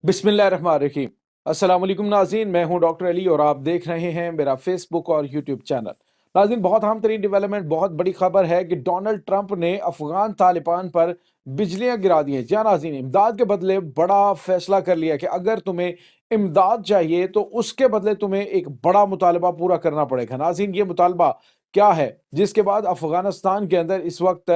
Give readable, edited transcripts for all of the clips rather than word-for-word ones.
بسم اللہ الرحمن الرحیم۔ السلام علیکم ناظرین، میں ہوں ڈاکٹر علی اور آپ دیکھ رہے ہیں میرا فیس بک اور یوٹیوب چینل۔ ناظرین، بہت اہم ترین ڈیولپمنٹ، بہت بڑی خبر ہے کہ ڈونلڈ ٹرمپ نے افغان طالبان پر بجلیاں گرا دی ہیں۔ جی ہاں ناظرین، امداد کے بدلے بڑا فیصلہ کر لیا کہ اگر تمہیں امداد چاہیے تو اس کے بدلے تمہیں ایک بڑا مطالبہ پورا کرنا پڑے گا۔ ناظرین، یہ مطالبہ کیا ہے جس کے بعد افغانستان کے اندر اس وقت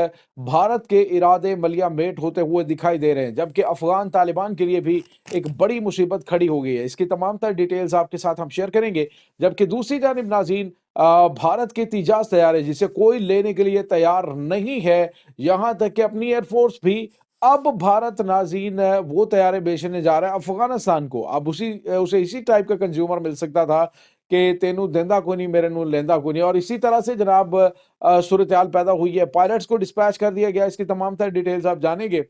بھارت کے ارادے ملیہ میٹ ہوتے ہوئے دکھائی دے رہے ہیں، جبکہ افغان طالبان کے لیے بھی ایک بڑی مصیبت کھڑی ہو گئی ہے۔ اس کی تمام تر ڈیٹیلز آپ کے ساتھ ہم شیئر کریں گے، جبکہ دوسری جانب ناظرین بھارت کے تیجاز طیارے جسے کوئی لینے کے لیے تیار نہیں ہے، یہاں تک کہ اپنی ایئر فورس بھی اب بھارت ناظرین وہ طیارے بیچنے جا رہا ہے افغانستان کو۔ اب اسے اسی ٹائپ کا کنزیومر مل سکتا تھا کہ تینوں دیندا کو نہیں میرے نو لیندا کو نہیں، اور اسی طرح سے جناب صورتحال پیدا ہوئی ہے۔ پائلٹس کو ڈسپیچ کر دیا گیا۔ اس کی تمام تر ڈیٹیلز آپ جانیں گے۔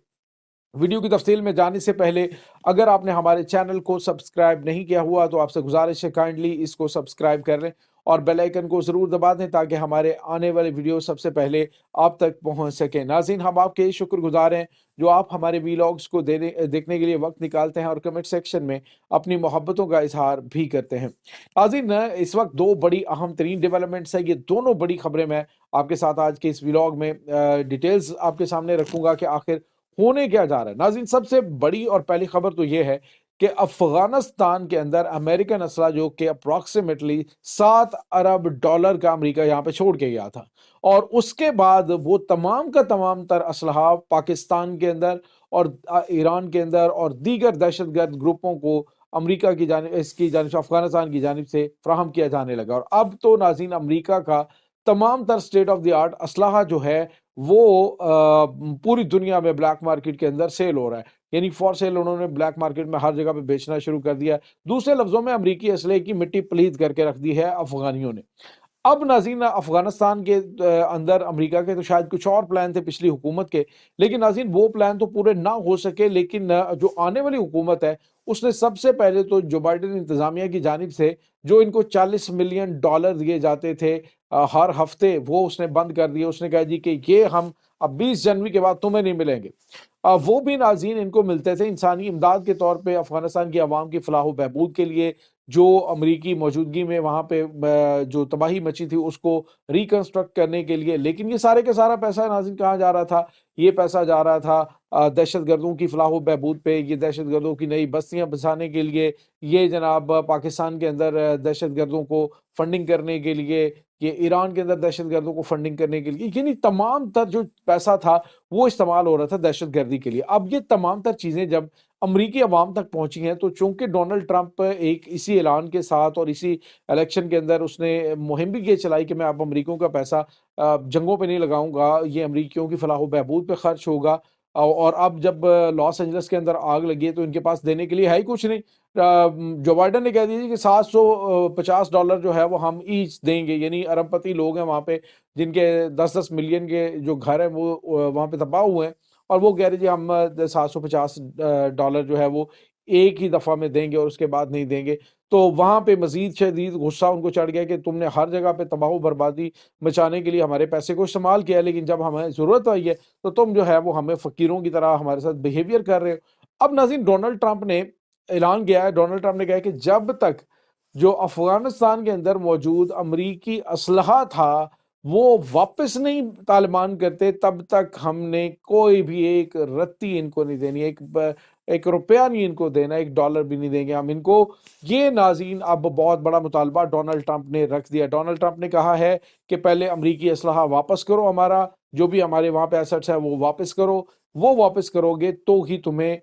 ویڈیو کی تفصیل میں جانے سے پہلے اگر آپ نے ہمارے چینل کو سبسکرائب نہیں کیا ہوا تو آپ سے گزارش ہے کائنڈلی اس کو سبسکرائب کر لیں اور بیل آئیکن کو ضرور دبا دیں تاکہ ہمارے آنے والے ویڈیو سب سے پہلے آپ تک پہنچ سکیں۔ ناظرین، ہم آپ کے شکر گزار ہیں جو آپ ہمارے ویلاگز کو دیکھنے کے لیے وقت نکالتے ہیں اور کمنٹ سیکشن میں اپنی محبتوں کا اظہار بھی کرتے ہیں۔ ناظرین، اس وقت دو بڑی اہم ترین ڈیولپمنٹس ہیں، یہ دونوں بڑی خبریں میں آپ کے ساتھ آج کے اس ویلاگ میں ڈیٹیلز آپ کے سامنے رکھوں گا کہ آخر ہونے کیا جا رہا ہے۔ ناظرین، سب سے بڑی اور پہلی خبر تو یہ ہے کہ افغانستان کے اندر امریکن اسلحہ جو کہ اپروکسیمیٹلی $7 ارب کا امریکہ یہاں پہ چھوڑ کے گیا تھا، اور اس کے بعد وہ تمام کا تمام تر اسلحہ پاکستان کے اندر اور ایران کے اندر اور دیگر دہشت گرد گروپوں کو امریکہ کی جانب اس کی جانب سے افغانستان کی جانب سے فراہم کیا جانے لگا۔ اور اب تو ناظرین امریکہ کا تمام تر سٹیٹ آف دی آرٹ اسلحہ جو ہے وہ پوری دنیا میں بلیک مارکیٹ کے اندر سیل ہو رہا ہے، یعنی فور سیل انہوں نے بلیک مارکیٹ میں ہر جگہ پہ بیچنا شروع کر دیا ہے۔ دوسرے لفظوں میں امریکی اسلحے کی مٹی پلید کر کے رکھ دی ہے افغانیوں نے۔ اب ناظرین، افغانستان کے اندر امریکہ کے تو شاید کچھ اور پلان تھے پچھلی حکومت کے، لیکن ناظرین وہ پلان تو پورے نہ ہو سکے، لیکن جو آنے والی حکومت ہے اس نے سب سے پہلے تو جو بائیڈن انتظامیہ کی جانب سے جو ان کو $40 ملین دیے جاتے تھے ہر ہفتے، وہ اس نے بند کر دیے۔ اس نے کہا جی کہ یہ ہم اب 20 جنوری کے بعد تمہیں نہیں ملیں گے۔ وہ بھی ناظرین ان کو ملتے تھے انسانی امداد کے طور پہ، افغانستان کی عوام کی فلاح و بہبود کے لیے، جو امریکی موجودگی میں وہاں پہ جو تباہی مچی تھی اس کو ریکنسٹرکٹ کرنے کے لیے۔ لیکن یہ سارے کا سارا پیسہ ناظرین کہاں جا رہا تھا؟ یہ پیسہ جا رہا تھا دہشت گردوں کی فلاح و بہبود پہ، یہ دہشت گردوں کی نئی بستیاں بسانے کے لیے، یہ جناب پاکستان کے اندر دہشت گردوں کو فنڈنگ کرنے کے لیے، یہ ایران کے اندر دہشت گردوں کو فنڈنگ کرنے کے لیے، یعنی تمام تر جو پیسہ تھا وہ استعمال ہو رہا تھا دہشت گردی کے لیے۔ اب یہ تمام تر چیزیں جب امریکی عوام تک پہنچی ہیں تو چونکہ ڈونلڈ ٹرمپ ایک اسی اعلان کے ساتھ اور اسی الیکشن کے اندر اس نے مہم بھی یہ چلائی کہ میں اب امریکیوں کا پیسہ جنگوں پہ نہیں لگاؤں گا، یہ امریکیوں کی فلاح و بہبود پہ خرچ ہوگا، اور اب جب لاس اینجلس کے اندر آگ لگی ہے تو ان کے پاس دینے کے لیے ہے ہی کچھ نہیں۔ جو بائیڈن نے کہہ دیا کہ $750 جو ہے وہ ہم ایچ دیں گے، یعنی ارب پتی لوگ ہیں وہاں پہ جن کے 10 ملین کے جو گھر ہیں وہ وہاں پہ تباہ ہوئے ہیں، اور وہ کہہ رہے جی ہم $750 جو ہے وہ ایک ہی دفعہ میں دیں گے اور اس کے بعد نہیں دیں گے۔ تو وہاں پہ مزید شدید غصہ ان کو چڑھ گیا کہ تم نے ہر جگہ پہ تباہ و بربادی مچانے کے لیے ہمارے پیسے کو استعمال کیا، لیکن جب ہمیں ضرورت آئی ہے تو تم جو ہے وہ ہمیں فقیروں کی طرح ہمارے ساتھ بیہیویئر کر رہے ہو۔ اب ناظرین، ڈونلڈ ٹرمپ نے اعلان کیا ہے، ڈونلڈ ٹرمپ نے کہا کہ جب تک جو افغانستان کے اندر موجود امریکی اسلحہ تھا وہ واپس نہیں طالبان کرتے، تب تک ہم نے کوئی بھی ایک رتی ان کو نہیں دینی، ایک روپیہ نہیں ان کو دینا، $1 بھی نہیں دیں گے ہم ان کو۔ یہ ناظرین اب بہت بڑا مطالبہ ڈونلڈ ٹرمپ نے رکھ دیا۔ ڈونلڈ ٹرمپ نے کہا ہے کہ پہلے امریکی اسلحہ واپس کرو، ہمارا جو بھی ہمارے وہاں پہ ایسٹس ہیں وہ واپس کرو، وہ واپس کرو گے تو ہی تمہیں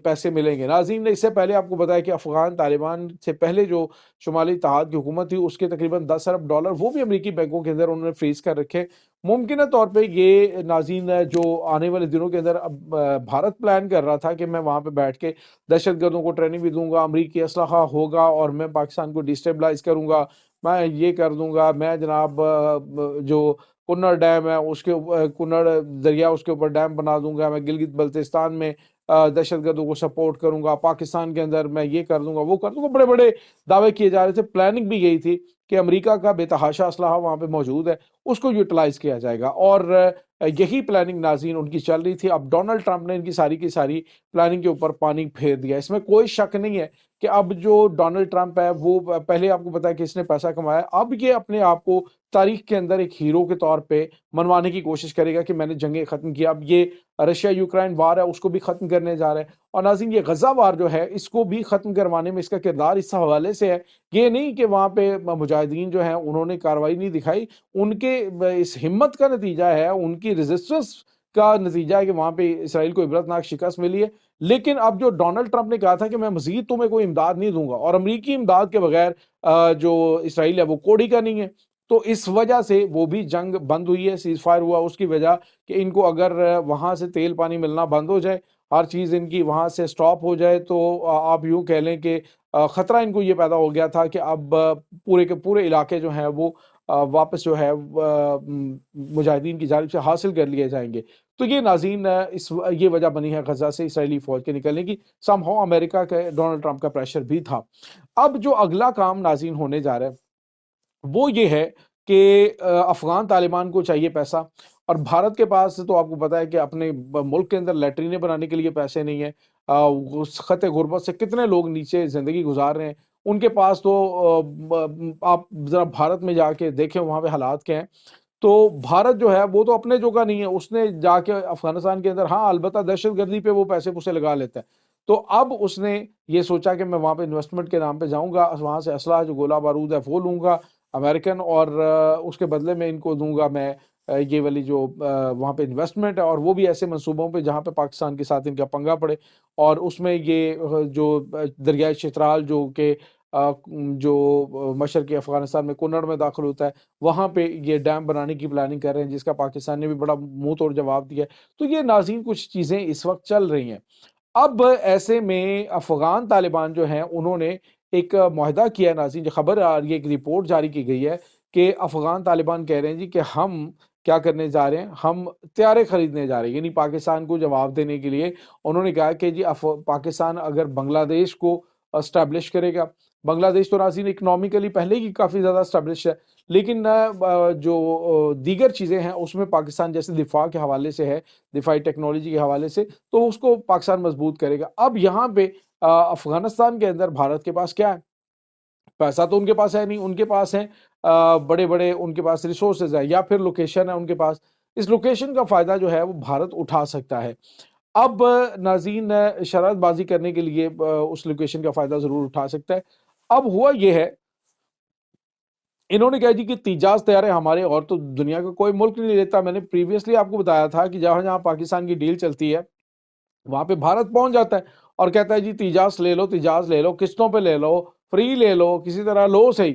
پیسے ملیں گے۔ ناظرین، اس سے پہلے آپ کو بتایا کہ افغان طالبان سے پہلے جو شمالی اتحاد کی حکومت تھی اس کے تقریباً $10 ارب وہ بھی امریکی بینکوں کے اندر انہوں نے فریز کر رکھے۔ ممکنہ طور پہ یہ ناظرین جو آنے والے دنوں کے اندر اب بھارت پلان کر رہا تھا کہ میں وہاں پہ بیٹھ کے دہشت گردوں کو ٹریننگ بھی دوں گا، امریکی اسلحہ ہوگا اور میں پاکستان کو ڈیسٹیبلائز کروں گا، میں یہ کر دوں گا، میں جناب جو کنڑ ڈیم ہے اس کے کنڑ دریا اس کے اوپر ڈیم بنا دوں گا، میں گلگت بلتستان میں دہشت گردوں کو سپورٹ کروں گا، پاکستان کے اندر میں یہ کر دوں گا، وہ کر دوں گا، بڑے بڑے دعوے کیے جا رہے تھے۔ پلاننگ بھی یہی تھی کہ امریکہ کا بے تحاشا اسلحہ وہاں پہ موجود ہے، اس کو یوٹیلائز کیا جائے گا، اور یہی پلاننگ ناظرین ان کی چل رہی تھی۔ اب ڈونلڈ ٹرمپ نے ان کی ساری پلاننگ کے اوپر پانی پھیر دیا. اس میں کوئی شک نہیں ہے کہ اب جو ڈونلڈ ٹرمپ ہے وہ پہلے آپ کو پتا ہے کہ اس نے پیسہ کمایا, اب یہ اپنے آپ کو تاریخ کے اندر ایک ہیرو کے طور پہ منوانے کی کوشش کرے گا کہ میں نے جنگیں ختم کیا. اب یہ رشیا یوکرائن وار ہے اس کو بھی ختم کرنے جا رہا ہے. اور ناظرین, یہ غزہ وار جو ہے اس کو بھی ختم کروانے میں اس کا کردار اس حوالے سے ہے, یہ نہیں کہ وہاں پہ مجاہدین جو ہیں انہوں نے کارروائی نہیں دکھائی, ان کے اس ہمت کا نتیجہ ہے, ان کی ریزسٹنس کا نتیجہ ہے کہ وہاں پہ اسرائیل کو عبرتناک شکست ملی ہے. لیکن اب جو ڈونلڈ ٹرمپ نے کہا تھا کہ میں مزید تمہیں کوئی امداد نہیں دوں گا, اور امریکی امداد کے بغیر جو اسرائیل ہے وہ کوڑی کا نہیں ہے, تو اس وجہ سے وہ بھی جنگ بند ہوئی ہے, سیز فائر ہوا. اس کی وجہ کہ ان کو اگر وہاں سے تیل پانی ملنا بند ہو جائے, ہر چیز ان کی وہاں سے سٹاپ ہو جائے, تو آپ یوں کہہ لیں کہ خطرہ ان کو یہ پیدا ہو گیا تھا کہ اب پورے کے پورے علاقے جو ہیں وہ واپس جو ہے مجاہدین کی جانب سے حاصل کر لیے جائیں گے. تو یہ ناظرین یہ وجہ بنی ہے غزہ سے اسرائیلی فوج کے نکلنے کی. سم ہاؤ امریکہ کے ڈونلڈ ٹرمپ کا پریشر بھی تھا. اب جو اگلا کام ناظرین ہونے جا رہا ہے وہ یہ ہے کہ افغان طالبان کو چاہیے پیسہ, اور بھارت کے پاس تو آپ کو پتا ہے کہ اپنے ملک کے اندر لیٹرینیں بنانے کے لیے پیسے نہیں ہیں. خط غربت سے کتنے لوگ نیچے زندگی گزار رہے ہیں, ان کے پاس تو آپ ذرا بھارت میں جا کے دیکھیں وہاں پہ حالات کیا ہیں. تو بھارت جو ہے وہ تو اپنے جوگا نہیں ہے, اس نے جا کے افغانستان کے اندر ہاں البتہ دہشت گردی پہ وہ پیسے پوسے لگا لیتا ہے. تو اب اس نے یہ سوچا کہ میں وہاں پہ انویسٹمنٹ کے نام پہ جاؤں گا, وہاں سے اسلحہ جو گولہ بارود ہے وہ لوں گا امریکن, اور اس کے بدلے میں ان کو دوں گا میں یہ والی جو وہاں پہ انویسٹمنٹ ہے, اور وہ بھی ایسے منصوبوں پہ جہاں پہ پاکستان کے ساتھ ان کا پنگا پڑے. اور اس میں یہ جو دریائے چترال جو کہ جو مشرقی افغانستان میں کنڑ میں داخل ہوتا ہے, وہاں پہ یہ ڈیم بنانے کی پلاننگ کر رہے ہیں, جس کا پاکستان نے بھی بڑا منہ توڑ جواب دیا ہے. تو یہ ناظرین کچھ چیزیں اس وقت چل رہی ہیں. اب ایسے میں افغان طالبان جو ہیں انہوں نے ایک معاہدہ کیا ہے ناظرین, جو خبر آ رہی ہے, ایک رپورٹ جاری کی گئی ہے کہ افغان طالبان کہہ رہے ہیں جی کہ ہم کیا کرنے جا رہے ہیں, ہم طیارے خریدنے جا رہے ہیں, یعنی پاکستان کو جواب دینے کے لیے. انہوں نے کہا کہ جی پاکستان اگر بنگلہ دیش کو اسٹیبلش کرے گا, بنگلہ دیش تو ناظرین اکنامیکلی پہلے ہی کافی زیادہ اسٹیبلش ہے, لیکن جو دیگر چیزیں ہیں اس میں پاکستان جیسے دفاع کے حوالے سے ہے, دفاعی ٹیکنالوجی کے حوالے سے, تو اس کو پاکستان مضبوط کرے گا. اب یہاں پہ افغانستان کے اندر بھارت کے پاس کیا ہے, پیسہ تو ان کے پاس ہے نہیں, ان کے پاس ہیں بڑے بڑے ان کے پاس ریسورسز ہے, یا پھر لوکیشن ہے ان کے پاس. اس لوکیشن کا فائدہ جو ہے وہ بھارت اٹھا سکتا ہے. اب ناظرین شرارت بازی کرنے کے لیے اس لوکیشن کا فائدہ ضرور اٹھا سکتا ہے. اب ہوا یہ ہے, انہوں نے کہا جی کہ تیجاز طیارے ہمارے اور تو دنیا کا کوئی ملک نہیں لیتا. میں نے پریویسلی آپ کو بتایا تھا کہ جہاں جہاں پاکستان کی ڈیل چلتی ہے وہاں پہ بھارت پہنچ جاتا ہے اور کہتا ہے جی تیجاز لے لو, تیجاز لے لو, قسطوں پہ لے لو, فری لے لو, کسی طرح لو صحیح.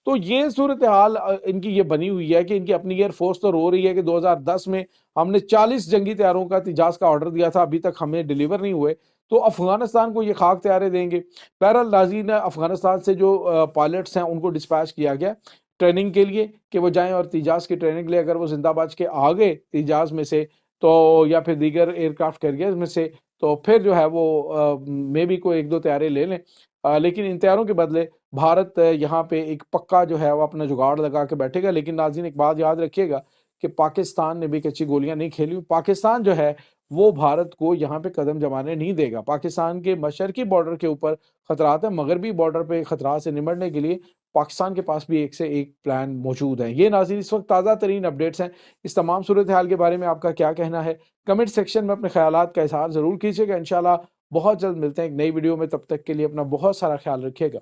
تو یہ صورتحال ان کی یہ بنی ہوئی ہے کہ ان کی اپنی ایئر فورس تو رو رہی ہے کہ 2010 میں ہم نے 40 جنگی طیاروں کا تیجاز کا آرڈر دیا تھا, ابھی تک ہمیں ڈیلیور نہیں ہوئے, تو افغانستان کو یہ خاک طیارے دیں گے. بہرحال ناظرین افغانستان سے جو پائلٹس ہیں ان کو ڈسپیچ کیا گیا ٹریننگ کے لیے کہ وہ جائیں اور تیجاز کی ٹریننگ لے. اگر وہ زندہ بچ کے آ گئے تیجاز میں سے تو, یا پھر دیگر ایئر کرافٹ کیریئرز میں سے, تو پھر جو ہے وہ میں بھی کوئی ایک دو طیارے لے لیں. لیکن ان طیاروں کے بدلے بھارت یہاں پہ ایک پکا جو ہے وہ اپنا جگاڑ لگا کے بیٹھے گا. لیکن ناظرین ایک بات یاد رکھیے گا کہ پاکستان نے بھی کچی گولیاں نہیں کھیلی. پاکستان جو ہے وہ بھارت کو یہاں پہ قدم جمانے نہیں دے گا. پاکستان کے مشرقی بارڈر کے اوپر خطرات ہیں, مغربی بارڈر پہ خطرات سے نمٹنے کے لیے پاکستان کے پاس بھی ایک سے ایک پلان موجود ہے. یہ ناظرین اس وقت تازہ ترین اپڈیٹس ہیں. اس تمام صورتحال کے بارے میں آپ کا کیا کہنا ہے, کمنٹ سیکشن میں اپنے خیالات کا اظہار ضرور کیجیے گا. انشاءاللہ بہت جلد ملتے ہیں ایک نئی ویڈیو میں, تب تک کے لیے اپنا بہت سارا خیال رکھیے گا.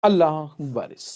اللہ حافظ.